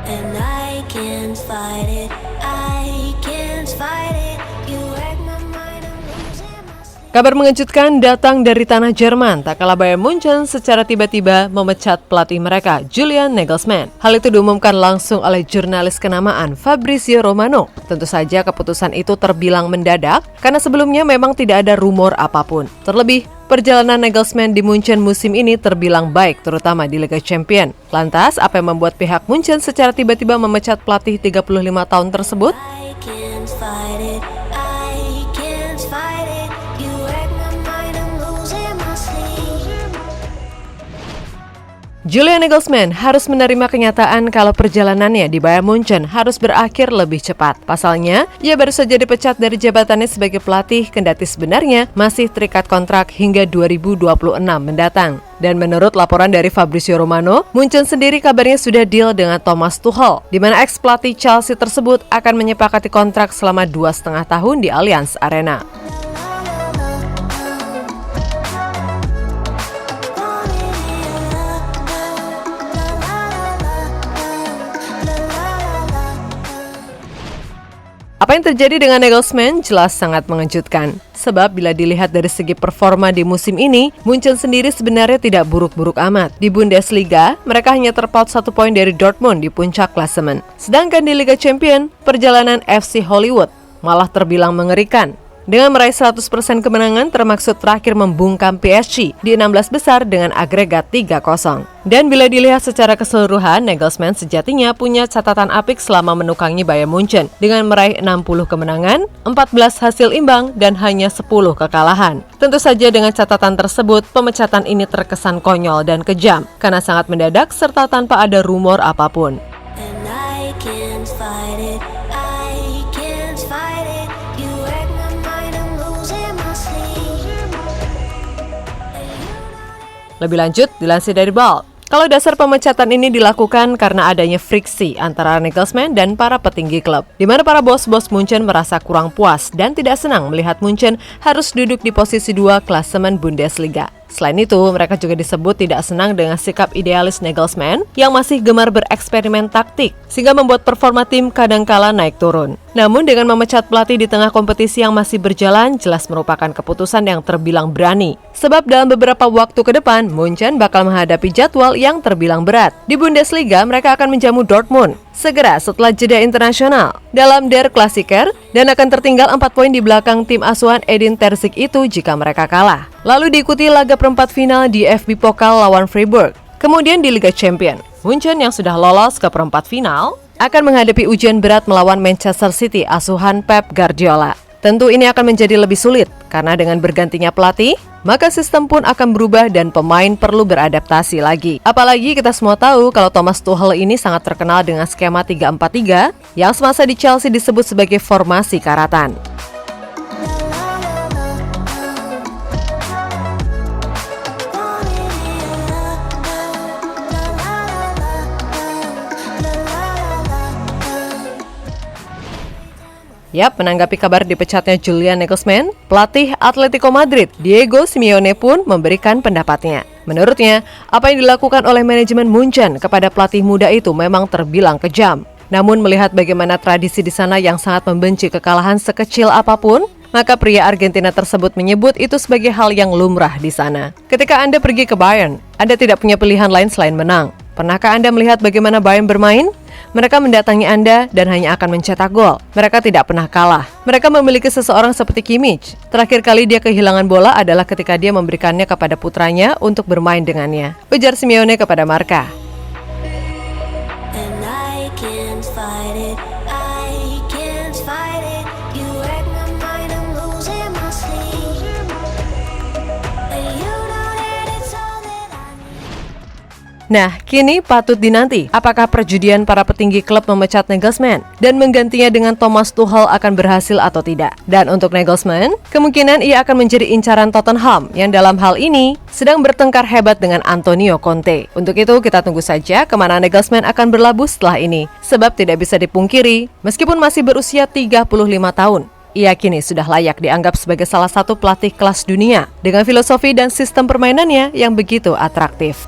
and I can't fight it. I can't fight it. You wreck my mind, I'm losing my sleep. Kabar mengejutkan datang dari tanah Jerman. Tak kalah Bayern Munchen secara tiba-tiba memecat pelatih mereka, Julian Nagelsmann. Hal itu diumumkan langsung oleh jurnalis kenamaan Fabrizio Romano. Tentu saja keputusan itu terbilang mendadak karena sebelumnya memang tidak ada rumor apapun. Terlebih, perjalanan Nagelsmann di Munchen musim ini terbilang baik, terutama di Liga Champions. Lantas, apa yang membuat pihak Munchen secara tiba-tiba memecat pelatih 35 tahun tersebut? I can't fight it. I can't fight it. You wreck my mind, I'm losing my sleep. Julian Nagelsmann harus menerima kenyataan kalau perjalanannya di Bayern Munchen harus berakhir lebih cepat. Pasalnya, ia baru saja dipecat dari jabatannya sebagai pelatih, kendati sebenarnya masih terikat kontrak hingga 2026 mendatang. Dan menurut laporan dari Fabrizio Romano, Munchen sendiri kabarnya sudah deal dengan Thomas Tuchel, di mana ex-pelatih Chelsea tersebut akan menyepakati kontrak selama 2,5 tahun di Allianz Arena. Apa yang terjadi dengan Nagelsmann jelas sangat mengejutkan. Sebab bila dilihat dari segi performa di musim ini, Munchen sendiri sebenarnya tidak buruk-buruk amat. Di Bundesliga, mereka hanya terpaut 1 poin dari Dortmund di puncak klasemen. Sedangkan di Liga Champions, perjalanan FC Hollywood malah terbilang mengerikan. Dengan meraih 100% kemenangan termaksud terakhir membungkam PSG di 16 besar dengan agregat 3-0. Dan bila dilihat secara keseluruhan, Nagelsmann sejatinya punya catatan apik selama menukangi Bayern Munchen dengan meraih 60 kemenangan, 14 hasil imbang, dan hanya 10 kekalahan. Tentu saja dengan catatan tersebut, pemecatan ini terkesan konyol dan kejam karena sangat mendadak serta tanpa ada rumor apapun. And I can't fight it. I can't fight it. You wreck my mind, I'm losing my sleep. Lebih lanjut, dilansir dari Bild, kalau dasar pemecatan ini dilakukan karena adanya friksi antara Nagelsmann dan para petinggi klub, di mana para bos-bos Munchen merasa kurang puas dan tidak senang melihat Munchen harus duduk di posisi 2 klasemen Bundesliga. Selain itu, mereka juga disebut tidak senang dengan sikap idealis Nagelsmann yang masih gemar bereksperimen taktik, sehingga membuat performa tim kadangkala naik turun. Namun dengan memecat pelatih di tengah kompetisi yang masih berjalan, jelas merupakan keputusan yang terbilang berani. Sebab dalam beberapa waktu ke depan, Munchen bakal menghadapi jadwal yang terbilang berat. Di Bundesliga, mereka akan menjamu Dortmund segera setelah jeda internasional dalam Der Klassiker dan akan tertinggal 4 poin di belakang tim asuhan Edin Terzic itu jika mereka kalah. Lalu diikuti laga perempat final di FB Pokal lawan Freiburg. Kemudian di Liga Champions, Munchen yang sudah lolos ke perempat final akan menghadapi ujian berat melawan Manchester City asuhan Pep Guardiola. Tentu ini akan menjadi lebih sulit karena dengan bergantinya pelatih, maka sistem pun akan berubah dan pemain perlu beradaptasi lagi. Apalagi kita semua tahu kalau Thomas Tuchel ini sangat terkenal dengan skema 3-4-3 yang semasa di Chelsea disebut sebagai formasi karatan. Yap, menanggapi kabar dipecatnya Julian Nagelsmann, pelatih Atletico Madrid, Diego Simeone pun memberikan pendapatnya. Menurutnya, apa yang dilakukan oleh manajemen Munchen kepada pelatih muda itu memang terbilang kejam. Namun melihat bagaimana tradisi di sana yang sangat membenci kekalahan sekecil apapun, maka pria Argentina tersebut menyebut itu sebagai hal yang lumrah di sana. Ketika Anda pergi ke Bayern, Anda tidak punya pilihan lain selain menang. Pernahkah Anda melihat bagaimana Bayern bermain? Mereka mendatangi Anda dan hanya akan mencetak gol. Mereka tidak pernah kalah. Mereka memiliki seseorang seperti Kimmich. Terakhir kali dia kehilangan bola adalah ketika dia memberikannya kepada putranya untuk bermain dengannya, ujar Simeone kepada Marca. And I can't fight it. I can't fight it. You wreck my mind, I'm losing my sleep. And you know that it's all that I need. Nah, kini patut dinanti apakah perjudian para petinggi klub memecat Nagelsmann dan menggantinya dengan Thomas Tuchel akan berhasil atau tidak. Dan untuk Nagelsmann, kemungkinan ia akan menjadi incaran Tottenham yang dalam hal ini sedang bertengkar hebat dengan Antonio Conte. Untuk itu, kita tunggu saja kemana Nagelsmann akan berlabuh setelah ini. Sebab tidak bisa dipungkiri, meskipun masih berusia 35 tahun, ia kini sudah layak dianggap sebagai salah satu pelatih kelas dunia dengan filosofi dan sistem permainannya yang begitu atraktif.